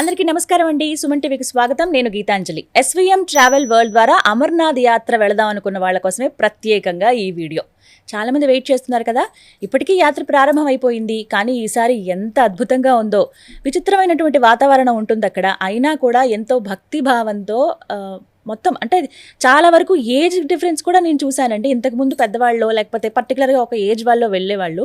అందరికీ నమస్కారం అండి. సుమన్ టీవీకి స్వాగతం. నేను గీతాంజలి. ఎస్వీఎం ట్రావెల్ వరల్డ్ ద్వారా అమర్నాథ్ యాత్ర వెళదాం అనుకున్న వాళ్ళ కోసమే ప్రత్యేకంగా ఈ వీడియో. చాలా మంది వెయిట్ చేస్తున్నారు కదా. ఇప్పటికీ యాత్ర ప్రారంభం అయిపోయింది. కానీ ఈసారి ఎంత అద్భుతంగా ఉందో. విచిత్రమైనటువంటి వాతావరణం ఉంటుంది అక్కడ. అయినా కూడా ఎంతో భక్తి భావంతో మొత్తం అంటే చాలా వరకు ఏజ్ డిఫరెన్స్ కూడా నేను చూశానండి. ఇంతకుముందు పెద్దవాళ్ళు లేకపోతే పర్టికులర్గా ఒక ఏజ్ వాళ్ళు వెళ్ళేవాళ్ళు,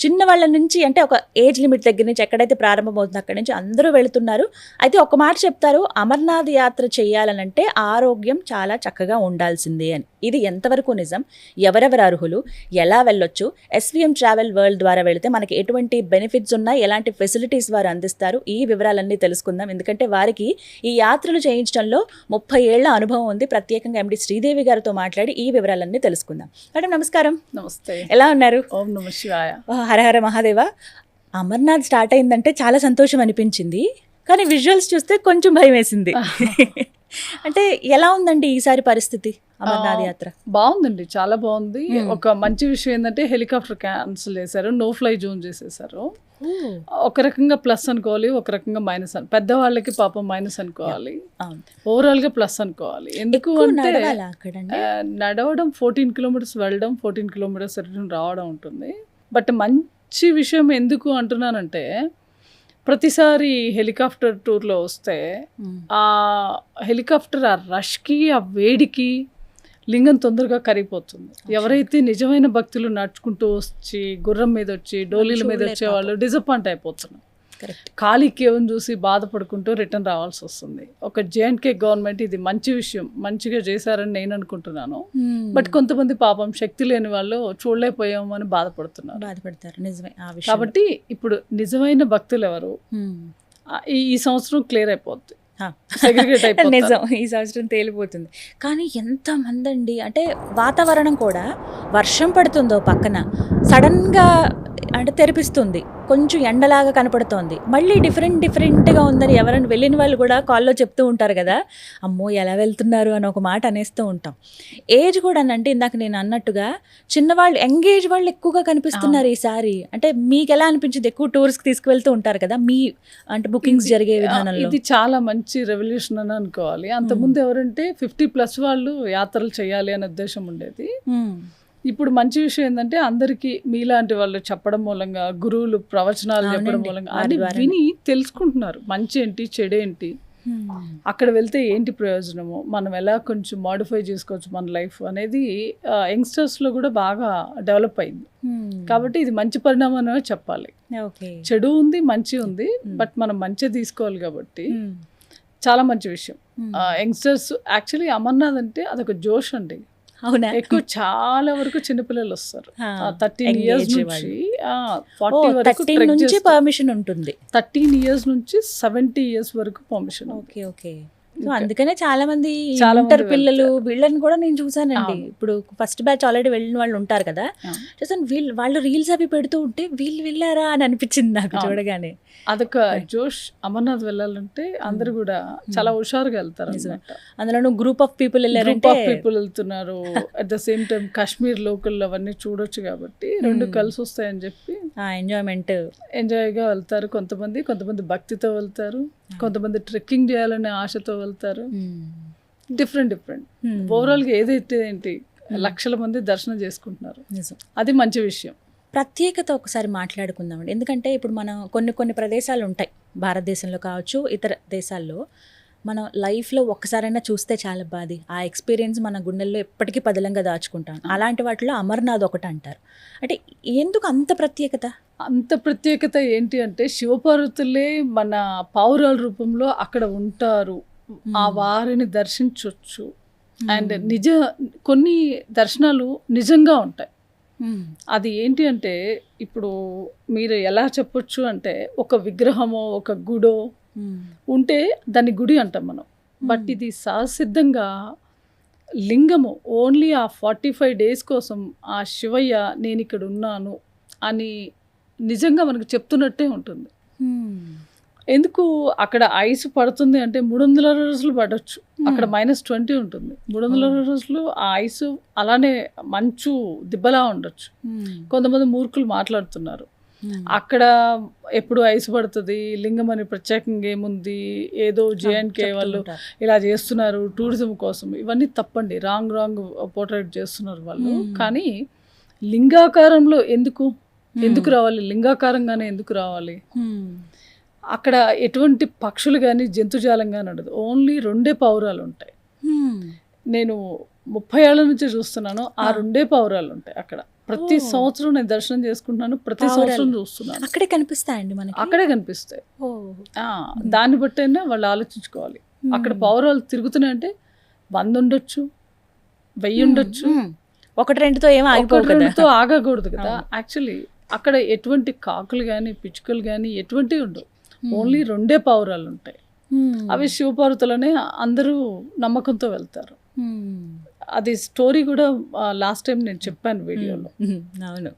చిన్న వాళ్ళ నుంచి అంటే ఒక ఏజ్ లిమిట్ దగ్గర నుంచి ఎక్కడైతే ప్రారంభమవుతుందో అక్కడి నుంచి అందరూ వెళుతున్నారు. అయితే ఒక మాట చెప్తారు, అమర్నాథ్ యాత్ర చేయాలనంటే ఆరోగ్యం చాలా చక్కగా ఉండాల్సిందే అని. ఇది ఎంతవరకు నిజం, ఎవరెవరు అర్హులు, ఎలా వెళ్ళొచ్చు, ఎస్వీఎం ట్రావెల్ వరల్డ్ ద్వారా వెళితే మనకి ఎటువంటి బెనిఫిట్స్ ఉన్నాయి, ఎలాంటి ఫెసిలిటీస్ వారు అందిస్తారు, ఈ వివరాలన్నీ తెలుసుకుందాం. ఎందుకంటే వారికి ఈ యాత్రలు చేయించడంలో 30 ఏళ్ల అనుభవం ఉంది. ప్రత్యేకంగా ఎండి శ్రీదేవి గారితో మాట్లాడి ఈ వివరాలన్నీ తెలుసుకుందాం. మేడం నమస్కారం. నమస్తే. ఎలా ఉన్నారు? ఓం నమః శివాయ. హరహర మహాదేవ. అమర్నాథ్ స్టార్ట్ అయిందంటే చాలా సంతోషం అనిపించింది, కానీ విజువల్స్ చూస్తే కొంచెం భయం వేసింది. అంటే ఎలా ఉందండి ఈసారి పరిస్థితి అమర్నాథ్ యాత్ర? బాగుందండి, చాలా బాగుంది. ఒక మంచి విషయం ఏంటంటే హెలికాప్టర్ క్యాన్సిల్ చేశారు, నో ఫ్లై జోన్ చేసేసారు. ఒక రకంగా ప్లస్ అనుకోవాలి, ఒక రకంగా మైనస్ పెద్దవాళ్ళకి పాపం మైనస్ అనుకోవాలి, ఓవరాల్ గా ప్లస్ అనుకోవాలి. ఎందుకు అంటే నడవడం 14 కిలోమీటర్స్ వెళ్ళడం, 14 కిలోమీటర్స్ రిటర్న్ రావడం ఉంటుంది. బట్ మంచి విషయం ఎందుకు అంటున్నానంటే, ప్రతిసారి హెలికాప్టర్ టూర్లో వస్తే ఆ హెలికాప్టర్ ఆ రష్కి, ఆ వేడికి లింగం తొందరగా కరిగిపోతుంది. ఎవరైతే నిజమైన భక్తులు నడుచుకుంటూ వచ్చి గుర్రం మీద వచ్చి డోలీల మీద వచ్చే వాళ్ళు డిసప్పాయింట్ అయిపోతున్నారు. ఖాళీకి ఏమని చూసి బాధపడుకుంటూ రిటర్న్ రావాల్సి వస్తుంది. ఒక జేఎండ్కే గవర్నమెంట్ ఇది మంచి విషయం, మంచిగా చేశారని నేను అనుకుంటున్నాను. బట్ కొంతమంది పాపం శక్తి లేని వాళ్ళు చూడలేకపోయాము అని బాధపడతారు. నిజమే. కాబట్టి ఇప్పుడు నిజమైన భక్తులు ఎవరు ఈ సంవత్సరం క్లియర్ అయిపోద్ది. నిజం, ఈ సంవత్సరం తేలిపోతుంది. కానీ ఎంతమంది అండి, అంటే వాతావరణం కూడా వర్షం పడుతుందో పక్కన సడన్గా అంటే తెరిపిస్తుంది, కొంచెం ఎండలాగా కనపడుతోంది, మళ్ళీ డిఫరెంట్గా ఉందని ఎవరైనా వెళ్ళిన వాళ్ళు కూడా కాల్లో చెప్తూ ఉంటారు కదా, అమ్మో ఎలా వెళ్తున్నారు అని ఒక మాట అనేస్తూ ఉంటాం. ఏజ్ కూడా అంటే ఇందాక నేను అన్నట్టుగా చిన్నవాళ్ళు, యంగేజ్ వాళ్ళు ఎక్కువగా కనిపిస్తున్నారు ఈసారి. అంటే మీకు ఎలా అనిపించింది? ఎక్కువ టూర్స్కి తీసుకువెళ్తూ ఉంటారు కదా మీ అంటే బుకింగ్స్ జరిగే విధానంలో. ఇది చాలా మంచి రెవల్యూషన్ అని అనుకోవాలి. అంతకుముందు ఎవరంటే 50+ వాళ్ళు యాత్రలు చేయాలి అనే ఉద్దేశం ఉండేది. ఇప్పుడు మంచి విషయం ఏంటంటే అందరికీ మీలాంటి వాళ్ళు చెప్పడం మూలంగా, గురువులు ప్రవచనాలు చెప్పడం మూలంగా అది విని తెలుసుకుంటున్నారు. మంచి ఏంటి, చెడేంటి, అక్కడ వెళ్తే ఏంటి ప్రయోజనము, మనం ఎలా కొంచెం మాడిఫై చేసుకోవచ్చు మన లైఫ్ అనేది యంగ్స్టర్స్లో కూడా బాగా డెవలప్ అయింది. కాబట్టి ఇది మంచి పరిణామం చెప్పాలి. చెడు ఉంది, మంచి ఉంది, బట్ మనం మంచి తీసుకోవాలి. కాబట్టి చాలా మంచి విషయం. యంగ్స్టర్స్ యాక్చువల్లీ అమర్నాథ్ అంటే అదొక జోష్ అండి. అవునా? ఎక్కువ చాలా వరకు చిన్నపిల్లలు వస్తారు. 13 years నుంచి 40 వరకు పర్మిషన్ ఉంటుంది. 13 years నుంచి 70 years వరకు పర్మిషన్. ఓకే. సో అందుకనే చాలా మంది ఇంటర్ పిల్లలు వీళ్ళని కూడా నేను చూసానండి. ఇప్పుడు ఫస్ట్ బ్యాచ్ ఆల్రెడీ వెళ్ళిన వాళ్ళు ఉంటారు కదా, చూసాను. వాళ్ళు రీల్స్ అవి పెడుతూ ఉంటే వీళ్ళు వెళ్ళారా అని అనిపించింది నాకు చూడగానే. అదొక జోష్. అమర్నాథ్ వెళ్ళాలంటే అందరు కూడా చాలా హుషారుగా వెళ్తారు. అందులో గ్రూప్ ఆఫ్ పీపుల్ వెళ్తున్నారు. At the same time Kashmir local అవన్నీ చూడొచ్చు కాబట్టి రెండు కలిసి వస్తాయని చెప్పి ఎంజాయ్గా వెళ్తారు. కొంతమంది భక్తితో వెళ్తారు, కొంతమంది ట్రెక్కింగ్ చేయాలనే ఆశతో వెళ్తారు. డిఫరెంట్ ఓవరాల్గా ఏదైతే ఏంటి లక్షల మంది దర్శనం చేసుకుంటున్నారు. అది మంచి విషయం. ప్రత్యేకత ఒకసారి మాట్లాడుకుందామండి. ఎందుకంటే ఇప్పుడు మనం కొన్ని ప్రదేశాలు ఉంటాయి, భారతదేశంలో కావచ్చు ఇతర దేశాల్లో, మనం లైఫ్లో ఒక్కసారైనా చూస్తే చాలా బాధ, ఆ ఎక్స్పీరియన్స్ మన గుండెల్లో ఎప్పటికీ పదిలంగా దాచుకుంటాం. అలాంటి వాటిలో అమర్నాథ్ ఒకటి అంటారు. అంటే ఎందుకు అంత ప్రత్యేకత? అంత ప్రత్యేకత ఏంటి అంటే, శివపార్వతులే మన పావురాల రూపంలో అక్కడ ఉంటారు. ఆ వారిని దర్శించవచ్చు. అండ్ కొన్ని దర్శనాలు నిజంగా ఉంటాయి. అది ఏంటి అంటే, ఇప్పుడు మీరు ఎలా చెప్పొచ్చు అంటే, ఒక విగ్రహమో ఒక గుడో ఉంటే దాన్ని గుడి అంటాం మనం. బట్ ఇది సహసిద్ధంగా లింగము ఓన్లీ ఆ 45 days కోసం ఆ శివయ్య నేను ఇక్కడ ఉన్నాను అని నిజంగా మనకు చెప్తున్నట్టే ఉంటుంది. ఎందుకు అక్కడ ఐస్ పడుతుంది అంటే 360 రోజులు పడవచ్చు, అక్కడ -20 ఉంటుంది. 360 రోజులు ఆ ఐస్ అలానే మంచు దిబ్బలా ఉండొచ్చు. కొంతమంది మూర్ఖులు మాట్లాడుతున్నారు, అక్కడ ఎప్పుడు ఐస్ పడుతుంది, లింగం అని ప్రత్యేకంగా ఏముంది, ఏదో జేఎన్కే వాళ్ళు ఇలా చేస్తున్నారు టూరిజం కోసం, ఇవన్నీ తప్పండి. రాంగ్ పోర్ట్రేట్ చేస్తున్నారు వాళ్ళు. కానీ లింగాకారంలో ఎందుకు రావాలి, లింగాకారంగానే ఎందుకు రావాలి? అక్కడ ఎటువంటి పక్షులు కానీ జంతుజాలం కానీ ఉండదు, ఓన్లీ 2 పావురాలు ఉంటాయి. నేను 30 ఏళ్ల నుంచి చూస్తున్నాను, ఆ 2 పావురాలు ఉంటాయి అక్కడ. ప్రతి సంవత్సరం నేను దర్శనం చేసుకుంటున్నాను, ప్రతి సంవత్సరం చూస్తున్నాను. అక్కడే కనిపిస్తాయండి మనకి, అక్కడే కనిపిస్తాయి. దాన్ని బట్టైనా వాళ్ళు ఆలోచించుకోవాలి. అక్కడ పావురాలు తిరుగుతున్నాయంటే 100 ఉండొచ్చు, 1000 ఉండొచ్చు. 1-2తో ఏమో ఆగకూడదు కదా. యాక్చువల్లీ అక్కడ ఎటువంటి కాకులు కానీ పిచ్చుకలు కానీ ఎటువంటివి ఉండవు, ఓన్లీ 2 పావురాలు ఉంటాయి. అవి శివపార్వతులనే అందరూ నమ్మకంతో వెళ్తారు. అది స్టోరీ కూడా లాస్ట్ టైం నేను చెప్పాను వీడియోలో. అవును,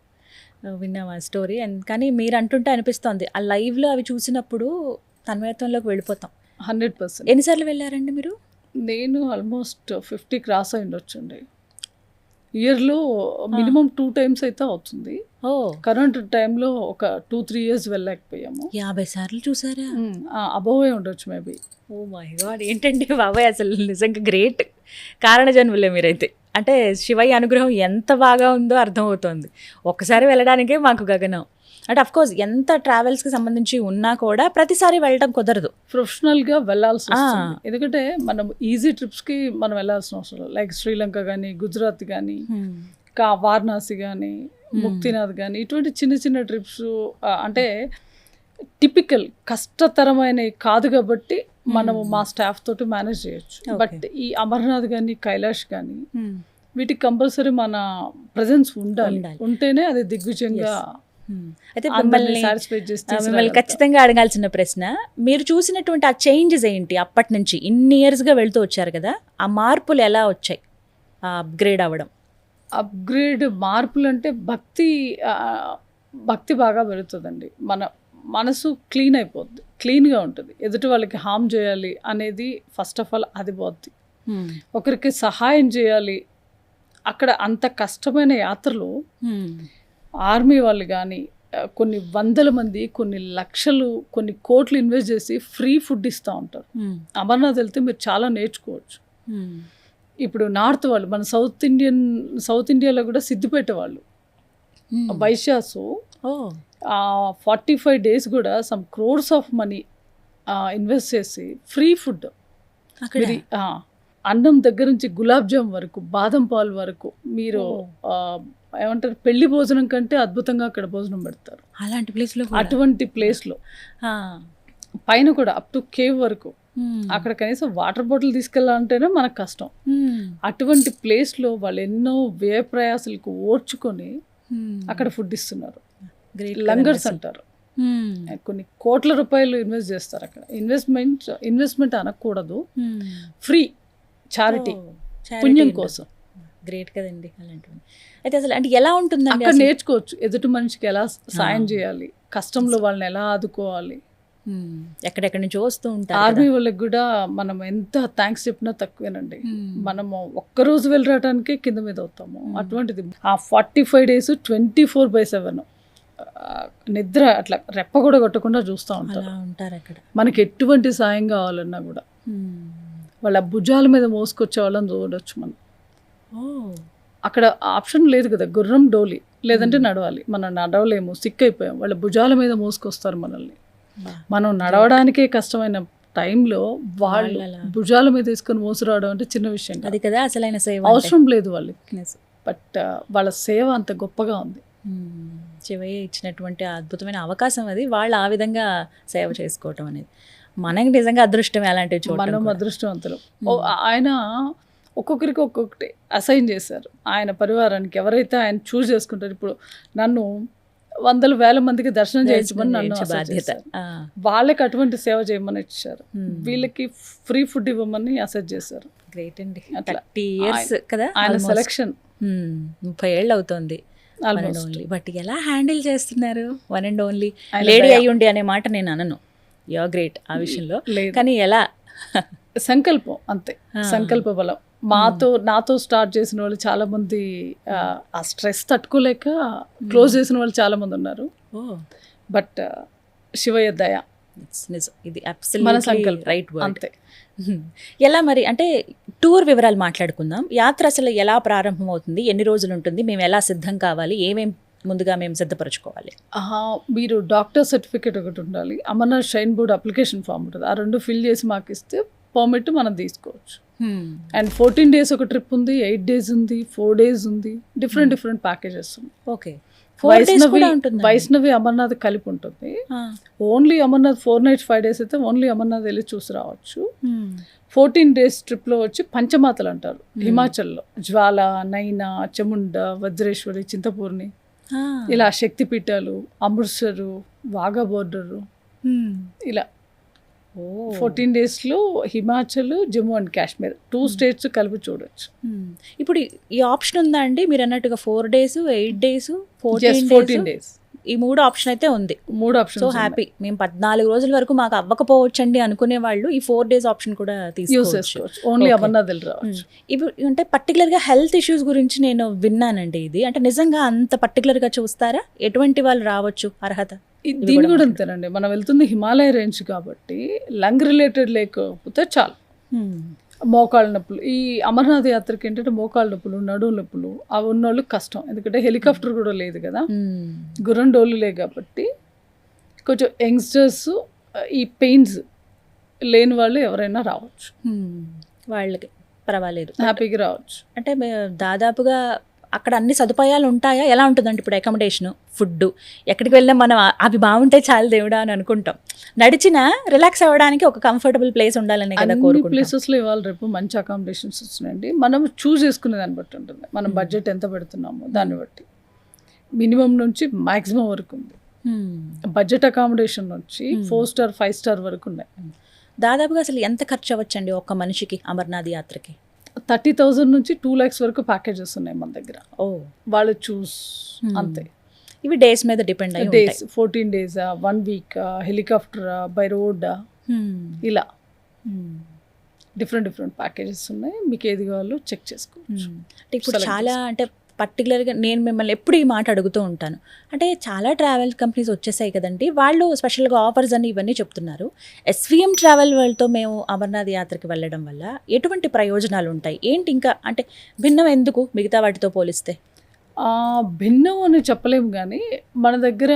విన్నాం ఆ స్టోరీ. కానీ మీరు అంటుంటే అనిపిస్తోంది, ఆ లైవ్లో అవి చూసినప్పుడు తన్మయత్వంలోకి వెళ్ళిపోతాం. 100%. ఎన్నిసార్లు వెళ్ళారండి మీరు? నేను ఆల్మోస్ట్ 50 క్రాస్ అయి ఉండొచ్చండి. ఇయర్లో మినిమం 2 టైమ్స్ అయితే అవుతుంది. కరెంట్ టైంలో ఒక 2-3 ఇయర్స్ వెళ్ళలేకపోయాము. 50 సార్లు చూసారా? అబోవే ఉండొచ్చు మేబీ. ఓ మై గాడ్, ఏంటండి బాబాయ్, అసలు నిజంగా గ్రేట్ కారణ జన్మలే మీరైతే. అంటే శివయ్య అనుగ్రహం ఎంత బాగా ఉందో అర్థమవుతోంది. ఒక్కసారి వెళ్ళడానికే మాకు గగనం. అంటే అఫ్కోర్స్ ఎంత ట్రావెల్స్కి సంబంధించి ఉన్నా కూడా ప్రతిసారి వెళ్ళడం కుదరదు, ప్రొఫెషనల్గా వెళ్ళాల్సి వస్తుంది. ఎందుకంటే మనం ఈజీ ట్రిప్స్కి మనం వెళ్ళాల్సిన అవసరం, లైక్ శ్రీలంక కానీ, గుజరాత్ కానీ, వారణాసి కానీ, ముక్తినాథ్ కానీ, ఇటువంటి చిన్న ట్రిప్స్ అంటే టిపికల్ కష్టతరమైనవి కాదు కాబట్టి మనము మా స్టాఫ్ తోటి మేనేజ్ చేయొచ్చు. బట్ ఈ అమర్నాథ్ కానీ, కైలాష్ కానీ వీటికి కంపల్సరీ మన ప్రజెన్స్ ఉండాలి. ఉంటేనే అది దిగ్విజయంగా. అయితే మిమ్మల్ని ఖచ్చితంగా అడగాల్సిన ప్రశ్న, మీరు చూసినటువంటి ఆ చేంజెస్ ఏంటి? అప్పటి నుంచి ఇన్ని ఇయర్స్గా వెళ్తూ వచ్చారు కదా, ఆ మార్పులు ఎలా వచ్చాయి? ఆ అప్గ్రేడ్ అవ్వడం, మార్పులు అంటే భక్తి బాగా పెరుగుతుందండి. మన మనసు క్లీన్ అయిపోద్ది, క్లీన్గా ఉంటుంది. ఎదుటి వాళ్ళకి హామ్ చేయాలి అనేది ఫస్ట్ ఆఫ్ ఆల్ అది పోద్ది. ఒకరికి సహాయం చేయాలి. అక్కడ అంత కష్టమైన యాత్రలో ఆర్మీ వాళ్ళు కానీ కొన్ని 100 మంది, కొన్ని లక్షలు, కొన్ని కోట్లు ఇన్వెస్ట్ చేసి ఫ్రీ ఫుడ్ ఇస్తూ ఉంటారు. అమర్నాథ్ వెళ్తే మీరు చాలా నేర్చుకోవచ్చు. ఇప్పుడు నార్త్ వాళ్ళు, మన సౌత్ ఇండియాలో కూడా సిద్దిపేట వాళ్ళు, వైశ్యాసు 45 days కూడా some crores of money invest చేసి ఫ్రీ ఫుడ్, అన్నం దగ్గర నుంచి గులాబ్ జామ్ వరకు, బాదం పాలు వరకు, మీరు ఏమంటారు పెళ్లి భోజనం కంటే అద్భుతంగా అక్కడ భోజనం పెడతారు. అటువంటి ప్లేస్లో పైన కూడా అప్ టు కేవ్ వరకు, అక్కడ కనీసం వాటర్ బాటిల్ తీసుకెళ్ళాలంటేనే మనకు కష్టం. అటువంటి ప్లేస్లో వాళ్ళు ఎన్నో వ్యయ ప్రయాసాలకు ఓర్చుకొని అక్కడ ఫుడ్ ఇస్తున్నారు. లంగర్స్ అంటారు. కొన్ని కోట్ల రూపాయలు ఇన్వెస్ట్ చేస్తారు అక్కడ. ఇన్వెస్ట్మెంట్ అనకూడదు, ఫ్రీ చారిటీ, పుణ్యం కోసం. గ్రేట్ కదండి అలాంటివి. అయితే అసలు అంటే ఎలా ఉంటుందండి అక్కడ నేర్చుకోవచ్చు, ఎదుటి మనిషికి ఎలా సాయం చేయాలి, కష్టంలో వాళ్ళని ఎలా ఆదుకోవాలి. ఎక్కడెక్కడి నుంచి వస్తూ ఉంటారు. ఆర్మీ వాళ్ళకి కూడా మనం ఎంత థ్యాంక్స్ చెప్పినా తక్కువేనండి. మనము ఒక్కరోజు వెళ్ళి రావడానికే కింద మీద అవుతాము. అటువంటిది ఆ 45 days 24/7 నిద్ర అట్లా రెప్ప కూడా కొట్టకుండా చూస్తూ ఉంటారు అక్కడ. మనకి ఎటువంటి సాయం కావాలన్నా కూడా వాళ్ళ భుజాల మీద మోసుకొచ్చే వాళ్ళని చూడవచ్చు మనం. అక్కడ ఆప్షన్ లేదు కదా, గుర్రం డోలి లేదంటే నడవాలి. మనం నడవలేము, సిక్ అయిపోయాం, వాళ్ళ భుజాల మీద మోసుకొస్తారు మనల్ని. మనం నడవడానికే కష్టమైన టైంలో వాళ్ళు భుజాల మీద తీసుకొని మోసురావడం అంటే చిన్న విషయం అది కదా, అసలైన సేవ. అవసరం లేదు వాళ్ళకి, బట్ వాళ్ళ సేవ అంత గొప్పగా ఉంది. శివయ్య ఇచ్చినటువంటి అద్భుతమైన అవకాశం అది, వాళ్ళు ఆ విధంగా సేవ చేసుకోవటం అనేది మనకి నిజంగా అదృష్టం. అలాంటివి చూడడం మనం అదృష్టవంతులు. ఆయన ఒక్కొక్కరికి ఒక్కొక్కటి అసైన్ చేశారు ఆయన పరివారానికి. ఎవరైతే ఆయన చూస్ చేసుకుంటారు, ఇప్పుడు నన్ను 100,000 మందికి దర్శనం చేయించమని నన్ను బాధ్యత, వాళ్ళకి అటువంటి సేవ చేయమని ఇచ్చారు, వీళ్ళకి ఫ్రీ ఫుడ్ ఇవ్వమని అసెట్ చేశారు. గ్రేట్ అండి. 30 years కదా ఆయన సెలక్షన్. 30 ఏళ్ళు అవుతుంది ఆల్మోస్ట్. బట్ ఎలా హ్యాండిల్ చేస్తున్నారు? వన్ అండ్ ఓన్లీ లేడీ అయ్యుండి అనే మాట నేను అనను, యు ఆర్ గ్రేట్ ఆ విషయంలో. కానీ ఎలా? సంకల్పం అంతే, సంకల్ప బలం. నాతో స్టార్ట్ చేసిన వాళ్ళు చాలా మంది ఆ స్ట్రెస్ తట్టుకోలేక క్లోజ్ చేసిన వాళ్ళు చాలా మంది ఉన్నారు. బట్ శివయ్య దయ నిజం, ఇది మన అబ్సల్యూట్లీ సంకల్పం రైట్ వర్డ్. అంతే. ఎలా మరి అంటే టూర్ వివరాలు మాట్లాడుకుందాం. యాత్ర అసలు ఎలా ప్రారంభమవుతుంది, ఎన్ని రోజులు ఉంటుంది, మేము ఎలా సిద్ధం కావాలి, ఏమేం ముందుగా మేము సిద్ధపరచుకోవాలి? మీరు డాక్టర్ సర్టిఫికేట్ ఒకటి ఉండాలి, Amarnath shrine board application form ఉంటుంది, ఆ 2 ఫిల్ చేసి మాకు ఇస్తే పర్మిట్ మనం తీసుకోవచ్చు. అండ్ 14 days ఒక ట్రిప్ ఉంది, 8 days ఉంది, 4 days ఉంది, డిఫరెంట్ ప్యాకేజెస్ ఉంది. ఓకే, 4 days కూడా ఉంటుంది. వైష్ణవి అమర్నాథ్ కలిపి ఉంటుంది. ఓన్లీ అమర్నాథ్ 4 nights 5 days అయితే ఓన్లీ అమర్నాథ్ వెళ్ళి చూసి రావచ్చు. 14 days ట్రిప్లో వచ్చి పంచమాతలు అంటారు హిమాచల్లో, జ్వాల, నైనా, చాముండ, వజ్రేశ్వరి, చింతపూర్ణి, ఇలా శక్తిపీఠాలు, అమృత్సరు, వాఘా బోర్డరు, ఇలా 14 daysలో హిమాచల్, జమ్మూ అండ్ కాశ్మీర్ 2 states కలిపి చూడొచ్చు. ఇప్పుడు ఈ ఆప్షన్ ఉందా అండి మీరు అన్నట్టుగా 4 days, 8 days, 14 14 days ఈ 3 ఆప్షన్ అయితే ఉంది. 3 options సో హ్యాపీ. మేము 14 రోజుల వరకు మాకు అవ్వకపోవచ్చండి అనుకునే వాళ్ళు ఈ 4 days ఆప్షన్ కూడా యూస్ తీసుకోవచ్చు. చేసుకోవచ్చు. ఓన్లీ అమర్నాథ్ వెళ్ళి రావచ్చు. ఇప్పుడు అంటే పర్టికులర్గా హెల్త్ ఇష్యూస్ గురించి నేను విన్నానండి. ఇది అంటే నిజంగా అంత పర్టికులర్గా చూస్తారా? ఎటువంటి వాళ్ళు రావచ్చు, అర్హత? దీని కూడా అంతేనండి, మనం వెళ్తుంది హిమాలయ రేంజ్ కాబట్టి లంగ్ రిలేటెడ్ లేకపోతే చాలు. మోకాళ్ళ నొప్పులు, ఈ అమర్నాథ్ యాత్రకి ఏంటంటే మోకాళ్ళ నొప్పులు, నడుము నొప్పులు అవి ఉన్నోళ్ళు కష్టం, ఎందుకంటే హెలికాప్టర్ కూడా లేదు కదా, గుర్రం డోలు లేదు కాబట్టి కొంచెం యంగ్స్టర్స్ ఈ పెయిన్స్ లేని వాళ్ళు ఎవరైనా రావచ్చు, వాళ్ళకి పర్వాలేదు, హ్యాపీగా రావచ్చు. అంటే దాదాపుగా అక్కడ అన్ని సదుపాయాలు ఉంటాయా? ఎలా ఉంటుందంటే ఇప్పుడు అకామిడేషన్, ఫుడ్, ఎక్కడికి వెళ్ళినా మనం అవి బాగుంటే చాలు దేవుడా అని అనుకుంటాం. నడిచినా రిలాక్స్ అవ్వడానికి ఒక కంఫర్టబుల్ ప్లేస్ ఉండాలని కదా కోరుకుంటాం. ప్లేసెస్లో ఇవాళ రేపు మంచి అకామిడేషన్స్ వచ్చినాయండి. మనం చూస్ చేసుకునే దాన్ని బట్టి ఉంటుంది, మనం బడ్జెట్ ఎంత పెడుతున్నామో దాన్ని బట్టి. మినిమం నుంచి మ్యాక్సిమం వరకు ఉంది. బడ్జెట్ అకామిడేషన్ నుంచి 4 star 5 star వరకు ఉన్నాయి. దాదాపుగా అసలు ఎంత ఖర్చు అవ్వచ్చండి ఒక్క మనిషికి అమర్నాథ్ యాత్రకి? 30,000 నుంచి 2 lakhs వరకు ప్యాకేజెస్ ఉన్నాయి మన దగ్గర. వాళ్ళు చూస్ అంతే. ఇవి డేస్ మీద డిపెండ్ అయ్యి days, 14 days, 1 week, helicopter, by road, ఇలా డిఫరెంట్ ప్యాకేజెస్ ఉన్నాయి. మీకు ఏది కావాలో చెక్ చేసుకోవచ్చు. అంటే ఇప్పుడు చాలా అంటే పర్టికులర్గా నేను మిమ్మల్ని ఎప్పుడు ఈ మాట అడుగుతూ ఉంటాను. అంటే చాలా ట్రావెల్ కంపెనీస్ వచ్చేసాయి కదండి, వాళ్ళు స్పెషల్గా ఆఫర్స్ అని ఇవన్నీ చెప్తున్నారు. SVM ట్రావెల్ వరల్డ్తో మేము అమర్నాథ్ యాత్రకి వెళ్ళడం వల్ల ఎటువంటి ప్రయోజనాలు ఉంటాయి ఏంటి? ఇంకా అంటే భిన్నం ఎందుకు మిగతా వాటితో పోలిస్తే? భిన్నం అని చెప్పలేము, కానీ మన దగ్గర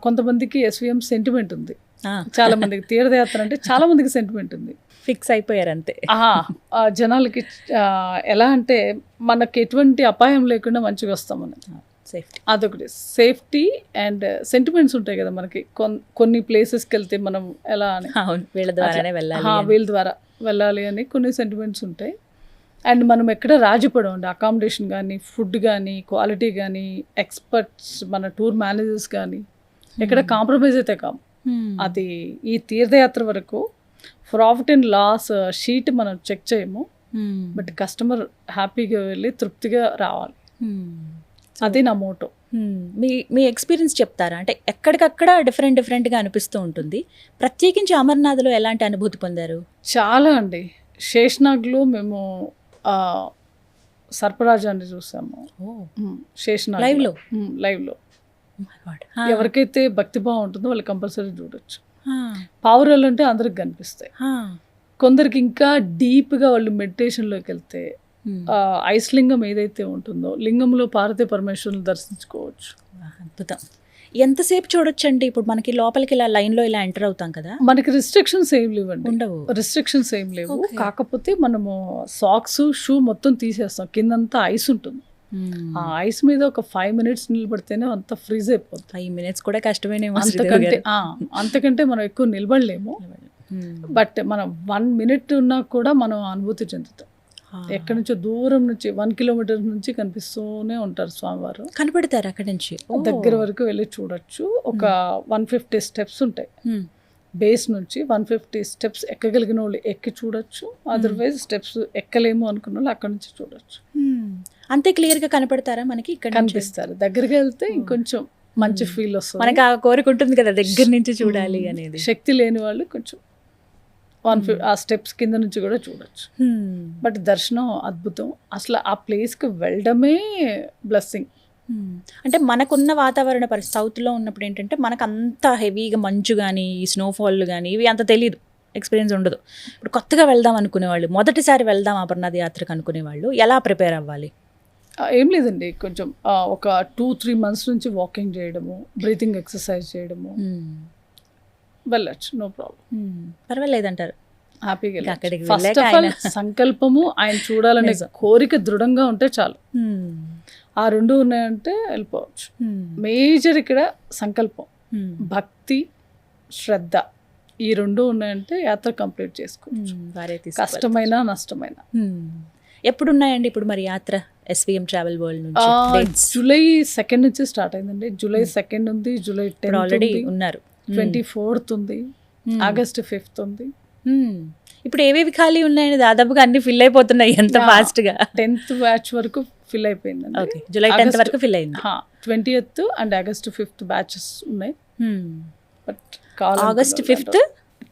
కొంతమందికి SVM సెంటిమెంట్ ఉంది. చాలా మందికి తీర్థయాత్ర అంటే చాలా మందికి సెంటిమెంట్ ఉంది, ఫిక్స్ అయిపోయారు అంతే. జనాలకి ఎలా అంటే మనకి ఎటువంటి అపాయం లేకుండా మంచిగా వస్తామని సేఫ్టీ, అదొకటి సేఫ్టీ అండ్ సెంటిమెంట్స్ ఉంటాయి కదా మనకి. కొన్ని ప్లేసెస్కి వెళ్తే మనం ఎలా అని వీళ్ళ ద్వారానే వెళ్ళాలి, వీళ్ళ ద్వారా వెళ్ళాలి అని కొన్ని సెంటిమెంట్స్ ఉంటాయి. అండ్ మనం ఎక్కడ రాజీపడం అండి, అకామిడేషన్ కానీ, ఫుడ్ కానీ, క్వాలిటీ కానీ, ఎక్స్పర్ట్స్ మన టూర్ మేనేజర్స్ కానీ ఎక్కడ కాంప్రమైజ్ అయితే కాము. అది ఈ తీర్థయాత్ర వరకు ప్రాఫిట్ అండ్ లాస్ షీట్ మనం చెక్ చేయము, బట్ కస్టమర్ హ్యాపీగా వెళ్ళి తృప్తిగా రావాలి, అది నా మోటో. మీ ఎక్స్పీరియన్స్ చెప్తారా? అంటే ఎక్కడికక్కడ డిఫరెంట్గా అనిపిస్తూ ఉంటుంది. ప్రత్యేకించి అమర్నాథ్లో ఎలాంటి అనుభూతి పొందారు? చాలా అండి. శేషనాగ్లో మేము సర్పరాజాన్ని చూసాము, శేషనాగ్ లైవ్లో. ఎవరికైతే భక్తిభావం ఉంటుందో వాళ్ళు కంపల్సరీ చూడొచ్చు. పావురాలు అంటే అందరికి కనిపిస్తాయి. కొందరికి ఇంకా డీప్గా వాళ్ళు మెడిటేషన్లోకి వెళ్తే ఐస్ లింగం ఏదైతే ఉంటుందో లింగంలో పార్వతీ పరమేశ్వరుని దర్శించుకోవచ్చు. అద్భుతం. ఎంతసేపు చూడొచ్చండి? ఇప్పుడు మనకి లోపలికి ఇలా లైన్లో ఇలా ఎంటర్ అవుతాం కదా, మనకి రిస్ట్రిక్షన్స్ ఏం లేవండి, ఉండవు, రిస్ట్రిక్షన్స్ ఏం లేవు. కాకపోతే మనము సాక్స్, షూ మొత్తం తీసేస్తాం, కిందంతా ఐస్ ఉంటుంది. ఆ ఐస్ మీద ఒక 5 minutes నిలబడితేనే అంత ఫ్రీజ్ అయిపోతుంది. 5 minutes కూడా కష్టమేనే, అంతకంటే మనం ఎక్కువ నిలబడలేము. బట్ మనం 1 minute ఉన్నా కూడా మనం అనుభూతి చెందుతాం. ఎక్కడి నుంచో దూరం నుంచి 1 kilometer నుంచి కనిపిస్తూనే ఉంటారు స్వామివారు, కనపడతారు. అక్కడి నుంచి దగ్గర వరకు వెళ్ళి చూడొచ్చు. ఒక 150 steps ఉంటాయి, బేస్ నుంచి 150 steps ఎక్కగలిగిన వాళ్ళు ఎక్కి చూడొచ్చు, అదర్వైజ్ స్టెప్స్ ఎక్కలేము అనుకున్న వాళ్ళు అక్కడ నుంచి చూడొచ్చు. అంతే క్లియర్గా కనపడతారా మనకి? ఇక్కడ కనిపిస్తారు. దగ్గరికి వెళ్తే ఇంకొంచెం మంచి ఫీల్ వస్తుంది. మనకి ఆ కోరిక ఉంటుంది కదా దగ్గర నుంచి చూడాలి అనేది. శక్తి లేని వాళ్ళు కొంచెం ఆ స్టెప్స్ కింద నుంచి కూడా చూడొచ్చు. బట్ దర్శనం అద్భుతం. అసలు ఆ ప్లేస్కి వెళ్ళడమే బ్లెస్సింగ్. అంటే మనకున్న వాతావరణ పరిస్థితి సౌత్లో ఉన్నప్పుడు ఏంటంటే మనకు అంత హెవీగా మంచు కానీ ఈ స్నోఫాల్ కానీ ఇవి అంత తెలియదు, ఎక్స్పీరియన్స్ ఉండదు. ఇప్పుడు కొత్తగా వెళ్దాం అనుకునేవాళ్ళు, మొదటిసారి వెళ్దాం అమర్నాథ్ యాత్రకు అనుకునేవాళ్ళు ఎలా ప్రిపేర్ అవ్వాలి? ఏం లేదండి, కొంచెం ఒక 2-3 months నుంచి వాకింగ్ చేయడము, బ్రీతింగ్ ఎక్సర్సైజ్ చేయడము, వెళ్ళచ్చు, నో ప్రాబ్లం, పర్వాలేదంటారు. హ్యాపీగా. అక్కడికి ఫస్ట్ వెళ్ళాక ఆఫ్ ఆల్ సంకల్పము, ఆయన చూడాలనే కోరిక దృఢంగా ఉంటే చాలు. ఆ రెండు ఉన్నాయంటే వెళ్ళిపోవచ్చు. మేజర్ ఇక్కడ సంకల్పం, భక్తి, శ్రద్ధ, ఈ రెండు ఉన్నాయంటే యాత్ర కంప్లీట్ చేసుకోవచ్చు. కష్టమైన నష్టమైన. ఎప్పుడున్నాయండి ఇప్పుడు మరి యాత్ర ఎస్విఎం ట్రావెల్ వరల్డ్ నుంచి? జూలై 2 నుంచి స్టార్ట్ అయిందండి. జూలై 2 ఉంది, జూలై 10 ఆల్రెడీ ఉన్నారు, 24th ఉంది, ఆగస్ట్ 5th ఉంది. ఇప్పుడు ఏవేవి ఖాళీ ఉన్నాయండి? దాదాపుగా అన్ని ఫిల్ అయిపోతున్నాయి ఎంత ఫాస్ట్ గా. 10th బ్యాచ్ వరకు ఫిల్ అయిపోయిందండి. ఓకే, జూలై 10th వరకు ఫిల్ అయింది. 20th and August 5th batches ఉన్నాయి. But August 5th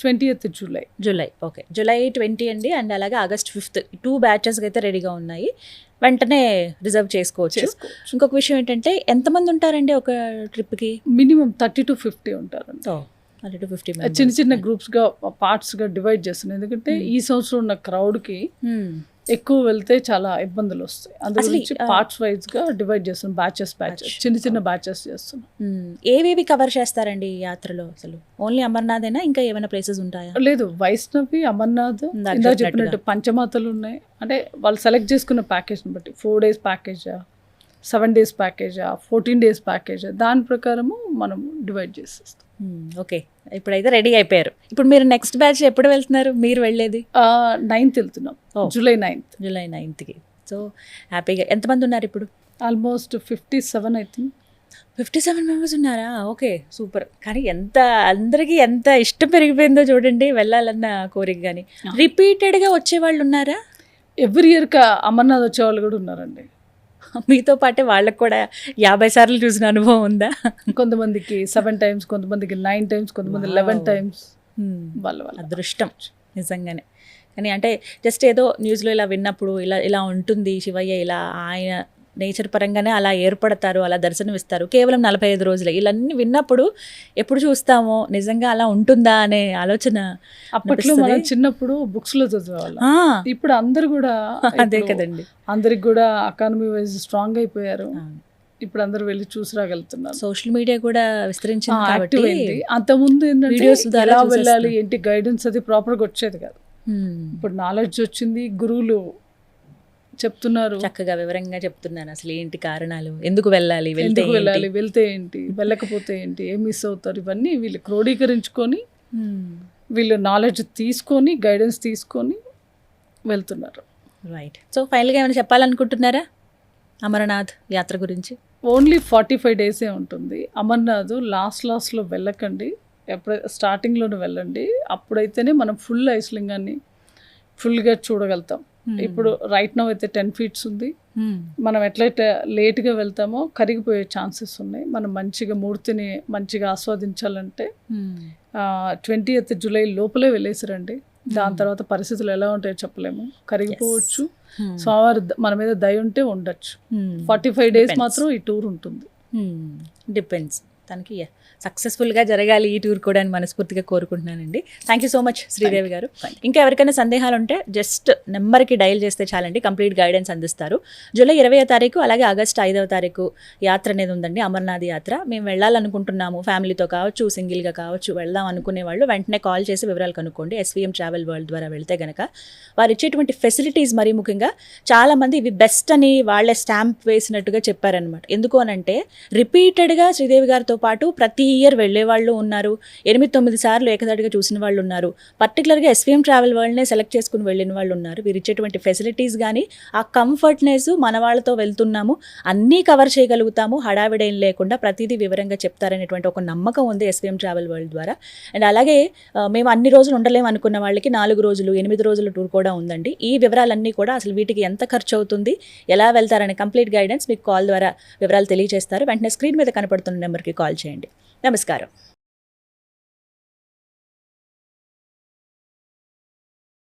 20th July. Okay, July 20 అండి, అండ్ అలాగే ఆగస్ట్ 5th 2 batches అయితే రెడీగా ఉన్నాయి, వెంటనే రిజర్వ్ చేసుకోవచ్చు. ఇంకొక విషయం ఏంటంటే ఎంతమంది ఉంటారండి ఒక ట్రిప్కి? మినిమం 30 to 50 ఉంటారండి. 30 to 50 చిన్న చిన్న గ్రూప్స్గా, పార్ట్స్గా డివైడ్ చేస్తున్నాయి. ఎందుకంటే ఈ సంవత్సరం ఉన్న క్రౌడ్కి ఎక్కువ వెళ్తే చాలా ఇబ్బందులు వస్తాయి. అందుగురించి పార్ట్స్ వైజ్గా డివైడ్ చేస్తున్నాం, బ్యాచెస్ చిన్న చిన్న బ్యాచెస్ చేస్తున్నాం. ఏవేవి కవర్ చేస్తారండి ఈ యాత్రలో? అసలు ఓన్లీ అమర్నాథేనా, ఇంకా ఏమైనా ప్లేసెస్ ఉంటాయా? లేదు, వైష్ణవి, అమర్నాథ్, ఇందాక చెప్పినట్టు పంచమాతలు ఉన్నాయి. అంటే వాళ్ళు సెలెక్ట్ చేసుకున్న ప్యాకేజ్ని బట్టి 4 days ప్యాకేజా, 7 days ప్యాకేజా, 14 days ప్యాకేజా, దాని ప్రకారము మనం డివైడ్ చేసేస్తాం. ఓకే, ఇప్పుడైతే రెడీ అయిపోయారు. ఇప్పుడు మీరు నెక్స్ట్ బ్యాచ్ ఎప్పుడు వెళ్తున్నారు? మీరు వెళ్ళేది 9th వెళ్తున్నాం, జూలై 9th. సో హ్యాపీగా. ఎంతమంది ఉన్నారు ఇప్పుడు? Almost 57 I think. 57 members ఉన్నారా? Okay, super. కానీ అందరికీ ఎంత ఇష్టం పెరిగిపోయిందో చూడండి, వెళ్ళాలన్న కోరిక. కానీ రిపీటెడ్గా వచ్చేవాళ్ళు ఉన్నారా? ఎవ్రీ ఇయర్ అమర్నాథ్ వచ్చేవాళ్ళు కూడా ఉన్నారండి. మీతో పాటే వాళ్ళకి కూడా 50 సార్లు చూసిన అనుభవం ఉందా? కొంతమందికి 7 times, కొంతమందికి 9 times, కొంతమంది 11 times. వాళ్ళ అదృష్టం నిజంగానే. కానీ అంటే జస్ట్ ఏదో న్యూస్లో ఇలా విన్నప్పుడు ఇలా ఉంటుంది శివయ్య, ఇలా ఆయన నేచర్ పరంగానే అలా ఏర్పడతారు, అలా దర్శనమిస్తారు, కేవలం 45 రోజులే, ఇలాన్ని విన్నప్పుడు ఎప్పుడు చూస్తామో నిజంగా అలా ఉంటుందా అనే ఆలోచన. అప్పట్లో మనం చిన్నప్పుడు బుక్స్ లో చదివేవాళ్ళం. ఇప్పుడు అందరు కూడా అదే కదండి, అందరికి కూడా ఎకానమీ వైజ్ స్ట్రాంగ్ అయిపోయారు. ఇప్పుడు అందరు వెళ్ళి చూసి రాగలుగుతున్నారు. సోషల్ మీడియా కూడా విస్తరించింది కాబట్టి. అంతకుముందు ఏంటంటే ఎలా వెళ్ళాలి ఏంటి గైడెన్స్ అది ప్రాపర్గా వచ్చేది కాదు. ఇప్పుడు నాలెడ్జ్ వచ్చింది, గురువులు చెప్తున్నారు, చక్కగా వివరంగా చెప్తున్నారు అసలు ఏంటి కారణాలు, ఎందుకు వెళ్ళాలి, వెళ్తే ఏంటి, వెళ్ళకపోతే ఏంటి, ఏం మిస్ అవుతారు, ఇవన్నీ వీళ్ళు క్రోడీకరించుకొని వీళ్ళు నాలెడ్జ్ తీసుకొని గైడెన్స్ తీసుకొని వెళ్తున్నారు. రైట్. సో ఫైనల్గా ఏమైనా చెప్పాలనుకుంటున్నారా అమర్నాథ్ యాత్ర గురించి? ఓన్లీ 45 days ఉంటుంది. అమర్నాథ్ లాస్ట్లో వెళ్ళకండి, స్టార్టింగ్లోనే వెళ్ళండి. అప్పుడైతేనే మనం ఫుల్ ఐస్లింగాన్ని ఫుల్గా చూడగలుగుతాం. ఇప్పుడు రైట్ నౌ అయితే 10 feet ఉంది. మనం ఎట్లయితే లేట్గా వెళ్తామో కరిగిపోయే ఛాన్సెస్ ఉన్నాయి. మనం మంచిగా మూర్తిని మంచిగా ఆస్వాదించాలంటే 20th జూలై లోపలే వెళ్ళేసారండి. దాని తర్వాత పరిస్థితులు ఎలా ఉంటాయో చెప్పలేము, కరిగిపోవచ్చు. స్వామివారి మన మీద దయ ఉంటే ఉండొచ్చు. 45 days మాత్రం ఈ టూర్ ఉంటుంది. డిపెండ్స్. తనకి సక్సెస్ఫుల్గా జరగాలి ఈ టూర్ కూడా అని మనస్ఫూర్తిగా కోరుకుంటున్నానండి. Thank you so much Sridevi గారు. ఇంకా ఎవరికైనా సందేహాలు ఉంటే జస్ట్ నెంబర్కి డయల్ చేస్తే చాలండి, కంప్లీట్ గైడెన్స్ అందిస్తారు. జూలై 20వ తారీఖు అలాగే ఆగస్ట్ 5వ తారీఖు యాత్ర అనేది ఉందండి, అమర్నాథ్ యాత్ర. మేము వెళ్ళాలనుకుంటున్నాము, ఫ్యామిలీతో కావచ్చు, సింగిల్గా కావచ్చు, వెళ్దాం అనుకునే వాళ్ళు వెంటనే కాల్ చేసి వివరాలు కనుక్కోండి. ఎస్విఎం ట్రావెల్ వరల్డ్ ద్వారా వెళ్తే కనుక వారు ఇచ్చేటువంటి ఫెసిలిటీస్ మరీ ముఖ్యంగా చాలామంది ఇవి బెస్ట్ అని వాళ్ళే స్టాంప్ వేసినట్టుగా చెప్పారనమాట. ఎందుకు అనంటే రిపీటెడ్గా శ్రీదేవి గారితో పాటు ప్రతి ఇయర్ వెళ్ళేవాళ్ళు ఉన్నారు, 8-9 సార్లు ఏకదాటిగా చూసిన వాళ్ళు ఉన్నారు, పర్టికులర్గా ఎస్విఎం ట్రావెల్ వరల్డ్నే సెలెక్ట్ చేసుకుని వెళ్ళిన వాళ్ళు ఉన్నారు. వీరు ఇచ్చేటువంటి ఫెసిలిటీస్ కానీ ఆ కంఫర్ట్నెస్, మన వాళ్ళతో వెళ్తున్నాము అన్నీ కవర్ చేయగలుగుతాము, హడావిడేం లేకుండా ప్రతిదీ వివరంగా చెప్తారనేటువంటి ఒక నమ్మకం ఉంది ఎస్విఎం ట్రావెల్ వరల్డ్ ద్వారా. అండ్ అలాగే మేము అన్ని రోజులు ఉండలేము అనుకున్న వాళ్ళకి 4 రోజులు 8 రోజుల టూర్ కూడా ఉందండి. ఈ వివరాలన్నీ కూడా అసలు వీటికి ఎంత ఖర్చు అవుతుంది, ఎలా వెళ్తారనే కంప్లీట్ గైడెన్స్ మీకు కాల్ ద్వారా వివరాలు తెలియజేస్తారు. వెంటనే స్క్రీన్ మీద కనపడుతున్న నెంబర్కి కాల్ చేయండి. నమస్కారం.